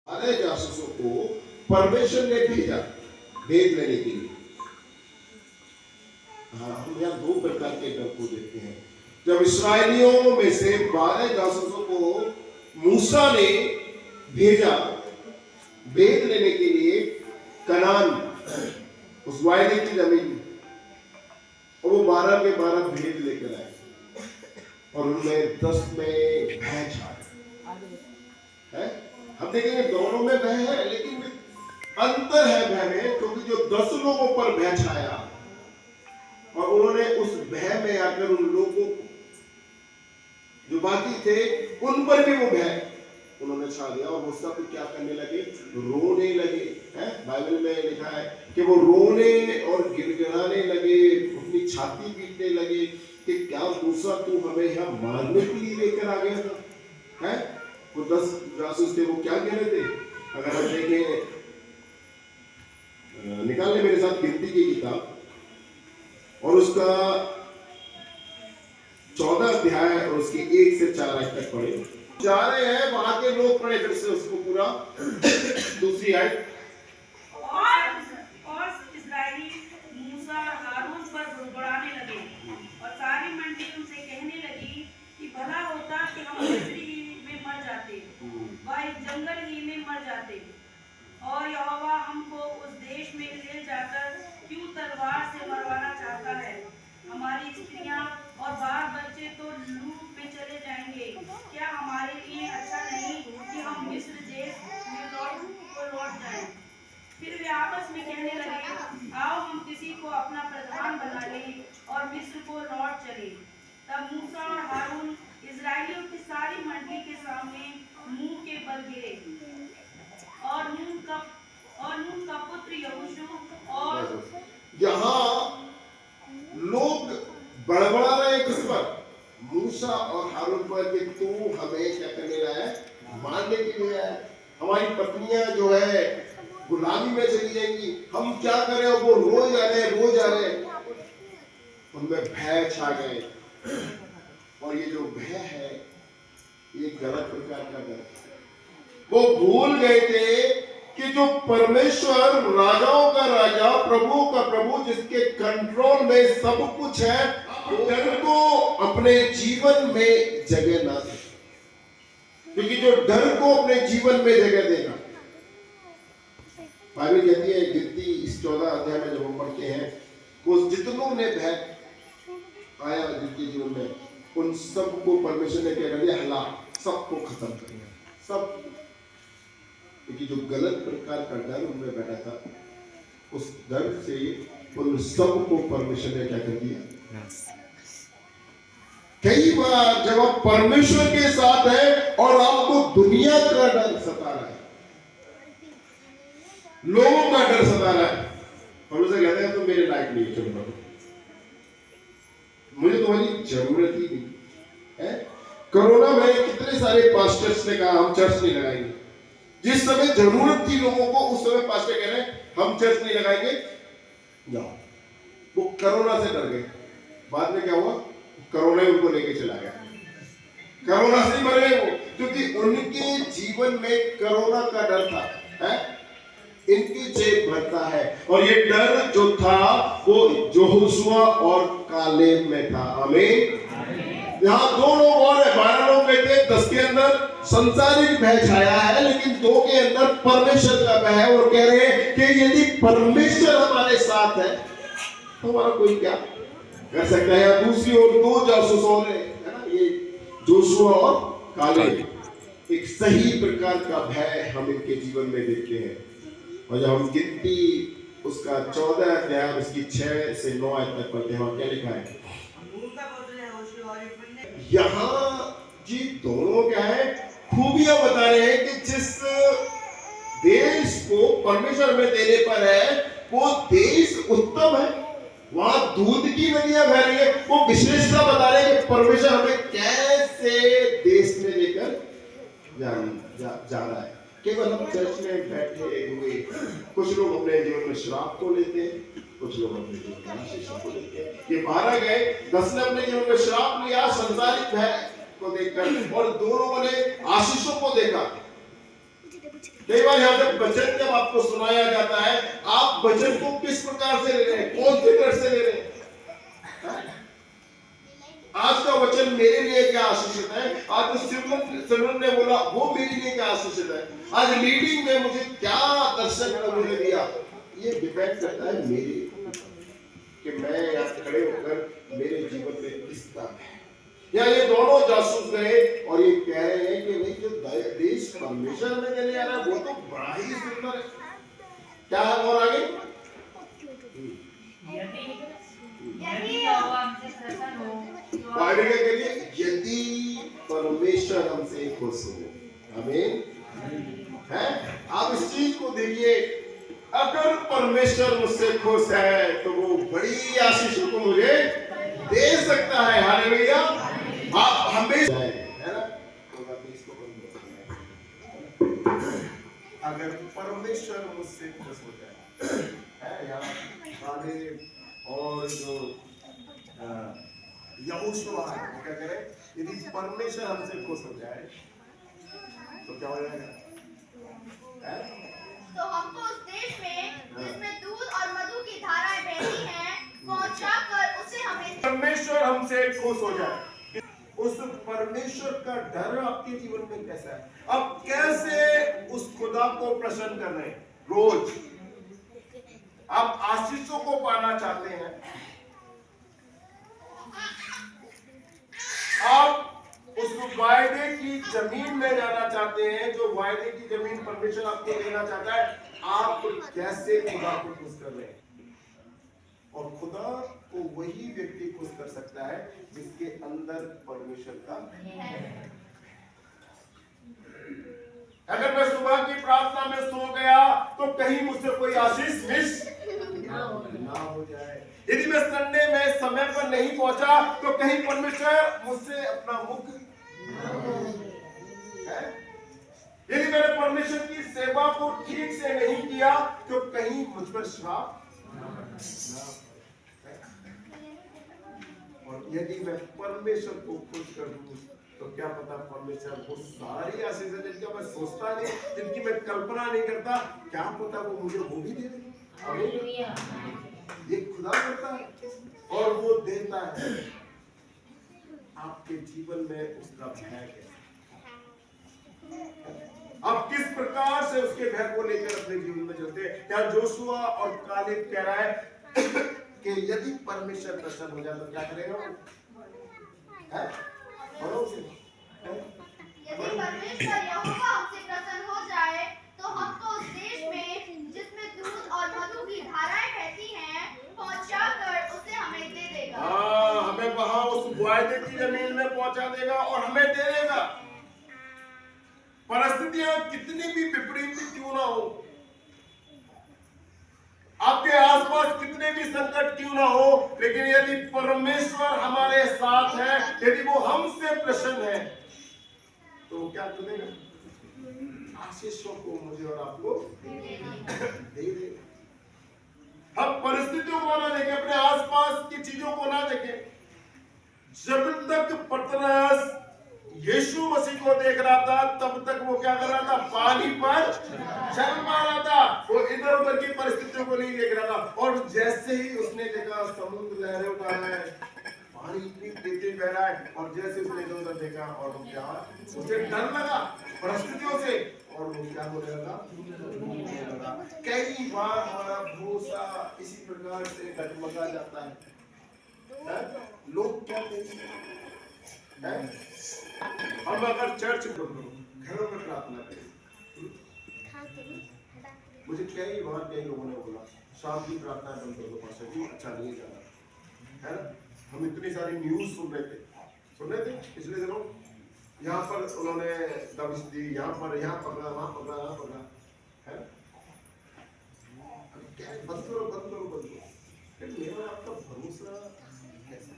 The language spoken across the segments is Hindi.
सारे जासूसों को परमेश्वर ने भेजा भेद लेने के लिए। हम यहाँ दो प्रकार के डर को देखते हैं। जब इस्राएलियों में से 12 जासूसों को मूसा ने भेजा भेद लेने के लिए कनान, उस वायदे की जमीन, और वो 12 के 12 भेद लेकर आए और उनमें 10 में भय छा है। हम देखेंगे दोनों में भय है, लेकिन अंतर है भय में, क्योंकि जो 10 लोगों पर भय छाया और उन्होंने उस भय में आकर उन लोगों जो बाकी थे उन पर भी वो भय उन्होंने छा दिया और वो सब क्या करने लगे, रोने लगे। बाइबल में लिखा है कि वो रोने और गिड़गिड़ाने लगे, अपनी छाती पीटने लगे कि क्या मूसा तू हमें यहाँ मारने के लिए लेकर आ गया था। है वो 10 जासूस थे, वो क्या कह रहे थे? अगर हम देखें, निकाल ले मेरे साथ गिनती की किताब और उसका 14 अध्याय और उसके 1 से 4 आयत तक पढ़े। जा रहे हैं वहां के लोग, पढ़े फिर से उसको पूरा। दूसरी आयत, और इस्राएली मूसा हारून पर बुड़बुड़ाने लगे और सारी मंडली उनसे कहने लगी कि भला होता कि हम मिस्री में मर जाते व इस जंगल ही में मर जाते, और यहोवा हमको उस देश में ले जाकर क्यों तलवार से मरवाना चाहता है। हमारी स्त्रियां और बाल बच्चे तो लूट में चले जाएंगे। क्या हमारे लिए अच्छा नहीं कि हम मिस्र देश में लौट जाएं? फिर वे आपस में कहने लगे, आओ हम किसी को अपना प्रधान बना लें और मिस्र को लौट चले। तब मूसा और हारून इस्राएलियों की सारी मंडली के सामने मुंह के बल गिरे और नून का पुत्र यहोशू और यहाँ लोग बड़बड़ा रहे किस पर? मूसा और हारून पर कि तू हमें क्या करने लाया है? मारने के लिए आया। हमारी पत्नियां जो है गुलामी में चली जाएंगी, हम क्या करें? वो रो जा रहे। उनमें भय छा गए और ये जो भय है ये गलत प्रकार का डर है। वो भूल गए थे कि जो परमेश्वर राजाओं का राजा, प्रभु का प्रभु, जिसके कंट्रोल में सब कुछ है, डर को अपने जीवन में जगह ना दे। क्योंकि जो डर को अपने जीवन में जगह देगा, बाइबल कहती है गिनती इस 14 अध्याय में जब हम पढ़ते हैं, वो जितनों ने भय आया जिनके जीवन में, उन सबको परमेश्वर ने क्या कर दिया? हला, सबको खत्म कर दिया। सब, क्योंकि जो गलत प्रकार का डर उनमें बैठा था, उस डर से उन सबको परमेश्वर ने क्या कर दिया? कई बार जब आप परमेश्वर के साथ हैं और आपको दुनिया का डर सता रहा है, लोगों का डर सता रहा है, परमेश्वर कहते हैं तुम मेरे लायक नहीं, चलो मुझे तुम्हारी जरूरत ही नहीं है। कोरोना में कितने सारे पास्टर्स ने कहा हम चर्च नहीं लगाएंगे। जिस समय जरूरत थी लोगों को, उस समय पास्टर कह रहे हैं हम चर्च नहीं लगाएंगे, जाओ। वो कोरोना से डर गए। बाद में क्या हुआ? कोरोना ही उनको लेके चला गया। कोरोना से ही मर गए वो, क्योंकि उनके जीवन में कोरोना का डर था। है? इनकी जेब भरता है, और ये डर जो था वो यहोशुआ और कालेब में था। आमीन। यहाँ 2 लोग और है, 12 लोग में थे, 10 के अंदर संसारिक भय छाया है, लेकिन 2 के अंदर परमेश्वर का भय है। और कह रहे हैं कि यदि परमेश्वर हमारे साथ है तो हमारा कोई क्या कर सकता है। दूसरी ओर 2 जासूस और है ना, ये जोशुआ और कालेब। एक सही प्रकार का भय हम इनके जीवन में देखते हैं। और जब हम गिनती उसका 14 अध्याय उसकी 6 से 9 आयत तक पढ़ते हैं, क्या लिखा है? यहाँ जी दोनों क्या है, खूबियां बता रहे हैं कि जिस देश को परमेश्वर में देने पर है वो देश उत्तम है, वहां दूध की नदियां बह रही है। वो विशेषता बता रहे हैं कि परमेश्वर हमें कैसे देश में लेकर जा रहा है। केवल हम चर्च में बैठे हुए, कुछ लोग अपने जीवन में श्राप को लेते हैं, कुछ लोग अपने जीवन में आशीष को लेते हैं। ये 12 गए, 10 ने अपने जीवन में श्राप लिया संसारिक भय को देखकर, और 2 लोगों ने आशीषों को देखा। कई बार यहाँ पे वचन जब आपको सुनाया जाता है, आप वचन को किस प्रकार से ले रहे हैं, कौन सी तरह से ले रहे हैं? आज का वचन मेरे लिए क्या आशीषित है, आज जो सिमरन ने बोला वो मेरे लिए क्या आशीषित है, आज लीडिंग में मुझे क्या दर्शन मुझे दिया, ये डिपेंड करता है मेरे कि मैं यहाँ खड़े होकर मेरे जीवन में किस तरह है। या ये दोनों जासूस गए और ये कह रहे हैं कि नहीं, जो देश परमेश्वर में देने आ रहा है वो तो बड़ा ही सुंदर है। क्या है और आगे? पढ़ने के लिए, यदि परमेश्वर हमसे खुश हो, आमीन है। आप इस चीज को देखिए, अगर परमेश्वर मुझसे खुश है तो वो बड़ी आशीष को मुझे दे सकता है। हालेलुया। आप हमेशा है ना, अगर परमेश्वर मुझसे खुश हो जाए है यहाँ और जो यहोशुआ है वो क्या करे, यदि परमेश्वर हमसे खुश हो जाए तो क्या हो जाएगा? तो हमको उस देश में जिसमें दूध और मधु की धाराएं बहती हैं पहुंचाकर उसे हमें, परमेश्वर हमसे खुश हो जाए, उस परमेश्वर का डर आपके जीवन में कैसा है? अब कैसे उस खुदा को प्रसन्न कर रहे हैं? रोज आप आशीषों को पाना चाहते हैं, आप उस वायदे की जमीन में जाना चाहते हैं, जो वायदे की जमीन परमेश्वर आपको देना चाहता है, आप कैसे खुदा को खुश कर रहे हैं? और खुदा को वही व्यक्ति खुश कर सकता है जिसके अंदर परमेश्वर का है। अगर मैं सुबह की प्रार्थना में सो गया तो कहीं मुझसे कोई आशीष मिस ना हो जाए। यदि मैं संडे में समय पर नहीं पहुंचा तो कहीं परमेश्वर मुझसे अपना मुख है। यदि मैंने परमेश्वर की सेवा को ठीक से नहीं किया तो कहीं मुझ पर श्राप। और यदि मैं परमेश्वर को खुश कर दूं तो क्या पता परमेश्वर वो सारी आशीषें जिनका मैं सोचता नहीं, जिनकी मैं कल्पना नहीं करता, क्या पता वो मुझे वो भी दे दे। ये खुदा करता है और वो देता है। आपके जीवन में उसका भय कैसा? आप किस प्रकार से उसके भय को लेकर अपने जीवन में चलते हैं? क्या जोशुआ और कालेब कह रहा है कि यदि परमेश्वर प्रसन्न हो जाए तो क्या करेगा? यदि परमेश्वर यहोवा हमसे प्रसन्न हो जाए तो हमको उस देश में जिसमें दूध और मधु की धाराएं बहती हैं पहुंचाकर उसे हमें दे देगा। हाँ, हमें वहां उस वायदे की जमीन में पहुंचा देगा और हमें दे देगा। परिस्थितियां कितनी भी विपरीत क्यों ना हो, आपके आसपास कितने भी संकट क्यों ना हो, लेकिन यदि परमेश्वर हमारे साथ है, यदि वो हमसे प्रसन्न है तो क्या करेगा? आशीषों को मुझे और आपको दे देगा। हम परिस्थितियों को ना देखें, अपने आसपास की चीजों को ना देखें। जब तक पतरस यीशु मसीह को देख रहा था तब तक वो क्या कर रहा था? पानी पर चल पा रहा था। वो इधर उधर की परिस्थितियों को नहीं देख रहा था। और जैसे ही उसने देखा समुद्र लहरें उठा रहा है, पानी इतनी तेजी बह रहा है, और जैसे उसने इधर उधर देखा और वो क्या, उसे डर लगा परिस्थितियों से, और वो क्या होने लगा? कई बार हमारा भरोसा इसी प्रकार से डगमगा जाता है। लोग क्या कहेंगे? हम अगर चर्च घरों में प्रार्थना करें, मुझे कई बार कई लोगों ने बोला शाम की प्रार्थना बंद कर दो पास्टर जी, अच्छा नहीं जाना है। हम इतनी सारी न्यूज सुन रहे थे पिछले दिनों, यहाँ पर उन्होंने दबिश दी, यहाँ पकड़ा, वहां पकड़ा, वहां पकड़ा है। क्या बंद करो। मेरा आपका भरोसा कैसा है?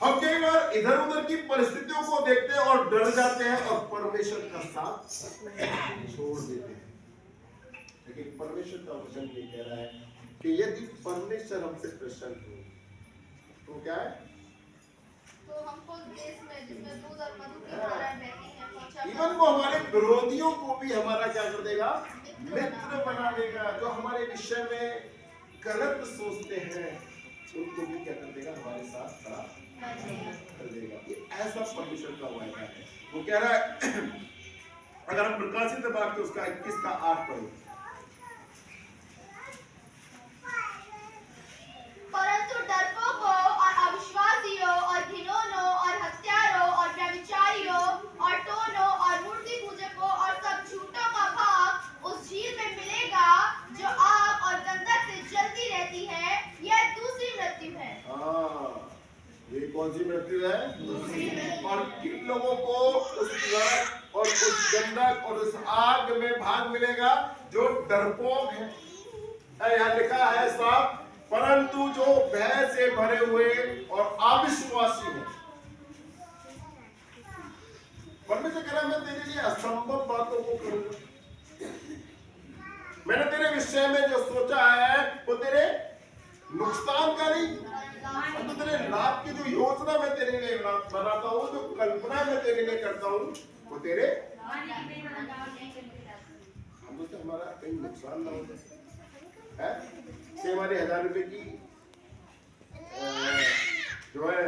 हम कई बार इधर उधर की परिस्थितियों को देखते हैं और डर जाते हैं और परमेश्वर का साथ छोड़ देते हैं। लेकिन परमेश्वर का वचन ये कह रहा है कि यदि परमेश्वर हमसे प्रसन्न हो तो क्या है? तो हमको देश में जिसमें दूध और मधु की धाराएं बहती हैं इवन वो हमारे विरोधियों को भी हमारा क्या कर देगा, मित्र बना देगा। जो हमारे विषय में गलत सोचते हैं उनको भी क्या कर देगा, हमारे साथ खड़ा कर देगा। ये ऐसा परमेश्वर का वायदा है। वो कह रहा है अगर हम प्रकाशित वाक्य उसका 21 का 8 पढ़ें, परंतु डरपोकों और अविश्वासियों और घिनौनों और हत्यारों और व्यभिचारियों और टोनों और मूर्ति पूजकों और सब झूठों का भाग उस झील में मिलेगा जो आग और गंधक से जलती रहती है। यह दूसरी मृत्यु है। ये कौन सी मृत्यु है? दूसरी मृत्यु। और किन लोगों को उस नरक और उस गंधक और उस आग में भाग मिलेगा? जो डरपोक है। यहाँ लिखा है साफ, परंतु जो भय से भरे हुए और अविश्वासी हैं। परमेश्वर कह रहा है मैं तेरे लिए असंभव बातों को करूंगा। मैंने तेरे विषय में जो सोचा है वो तेरे नुकसान का नहीं, तो तेरे लाभ की जो योजना मैं तेरे लिए बनाता हूँ, जो कल्पना मैं तेरे लिए करता हूँ, वो तेरे हमारा कहीं नुकसान ना हो जाए। हमारे 1000 रुपए की जो है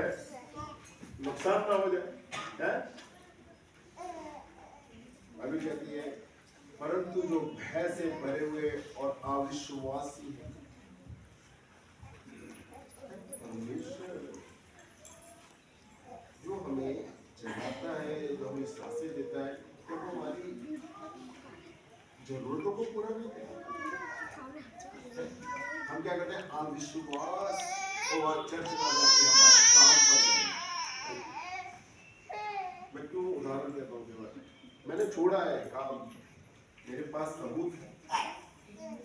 नुकसान ना हो जाए। अभी कहती है परंतु जो भय से भरे हुए और अविश्वासी हैं। जो हमें जगाता है, जो हमें सांसें देता है, तो वो हमारी जरूरतों को पूरा नहीं करता। हम क्या करते हैं, अविश्वास और चर्च में जाके हमारा काम कर। मैं क्यों उदाहरण देता हूँ? मैंने छोड़ा है काम, मेरे पास सबूत है।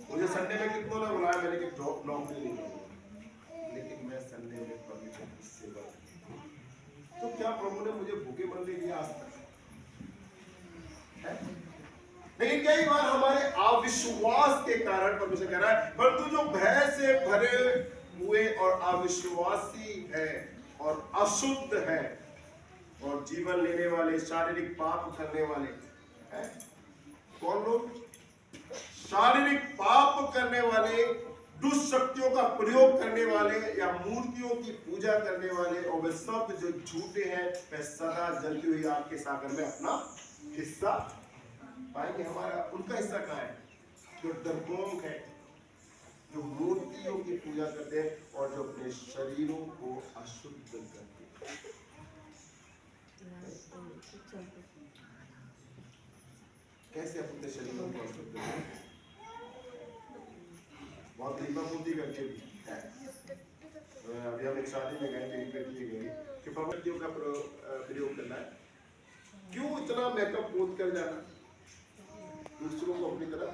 मुझे संडे में कितनों ने बुलाया, मैंने कि जॉब नौकरी नहीं की, लेकिन मैं संडे में परमेश्वर की सेवा। तो क्या प्रभु ने मुझे भूखे मरने दिया आज तक? लेकिन कई बार हमारे अविश्वास के कारण परमेश्वर कह रहा है परंतु जो भय से भरे हुए और अविश्वासी है और अशुद्ध है और जीवन लेने वाले, शारीरिक पाप करने वाले हैं। कौन लोग? शारीरिक पाप करने वाले, दुष्शक्तियों का प्रयोग करने वाले या मूर्तियों की पूजा करने वाले, और वे सब जो झूठे हैं वे सदा जलती हुई आग के सागर में अपना हिस्सा पाएंगे। हमारा उनका हिस्सा कहाँ है? जो डरपोक है, जो मूर्तियों की पूजा करते हैं और जो अपने शरीरों को अशुद्ध करते हैं। कैसे अपने शरीरों को अशुद्ध करते हैं? बहुत लीपापोती करके भी। अभी हम एक शादी में गए, मेरी बेटी गई कि पवित्रियों का प्रयोग करना है। क्यों इतना मेकअप पोत कर जाना? दूसरों को अपनी तरफ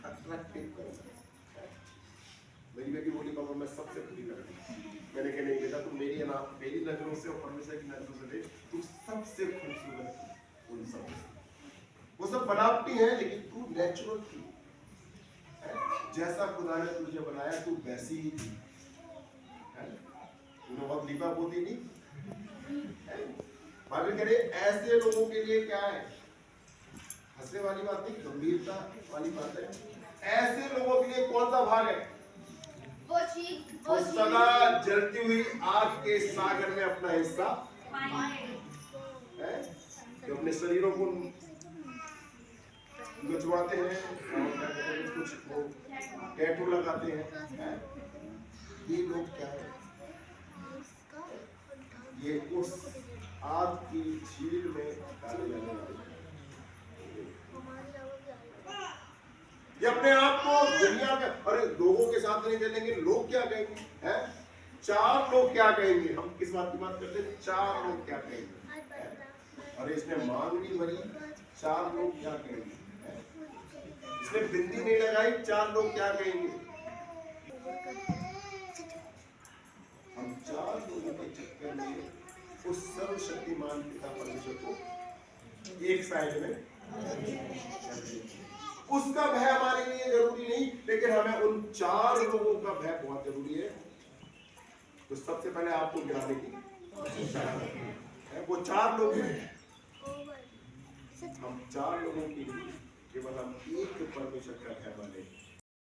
अट्रैक्टिव करना। मेरी बेटी बोली पापा मैं सबसे पूरी लड़की। मैंने कहा नहीं बेटा, तुम मेरी नजरों से और परमेश्वर की नजरों से देख, तू सबसे खूबसूरत उन सब। वो सब बनावटी है लेकिन तू नेचुरल थी। जैसा खुदा ने तुझे बनाया तू वैसी ही थी। तूने बहुत लीपा पोती नहीं। बाइबल कह रही ऐसे लोगों के लिए क्या है? हंसने वाली बात नहीं, गंभीरता वाली बात है। ऐसे लोगों के लिए कौन सा भाग है? वो सदा जलती हुई आग के सागर में अपना हिस्सा है, जो अपने शरीरों को नचवाते हैं, कुछ वो टैटू लगाते हैं। ये लोग क्या है? ये उस आग की झील में डाले जाने वाले। ये अपने आप को दुनिया में, अरे लोगों के साथ नहीं चलेंगे, लोग क्या कहेंगे? हैं? 4 लोग क्या कहेंगे? हम किस बात की बात करते हैं? 4 लोग क्या कहेंगे? अरे इसने मांग नहीं भरी, 4 लोग क्या कहेंगे? इसने बिंदी नहीं लगाई, 4 लोग क्या कहेंगे? हम 4 लोगों के चक्कर में उस सर्वशक्तिमान पिता परमेश्वर को एक साइड में, उसका भय हमारे लिए जरूरी नहीं, लेकिन हमें उन 4 लोगों का भय बहुत जरूरी है। तो सबसे पहले आपको गिराने की कोशिश है। वो 4 लोग हैं हम 4 लोगों के लिए केवल हम एक परमेश्वर का घर बने।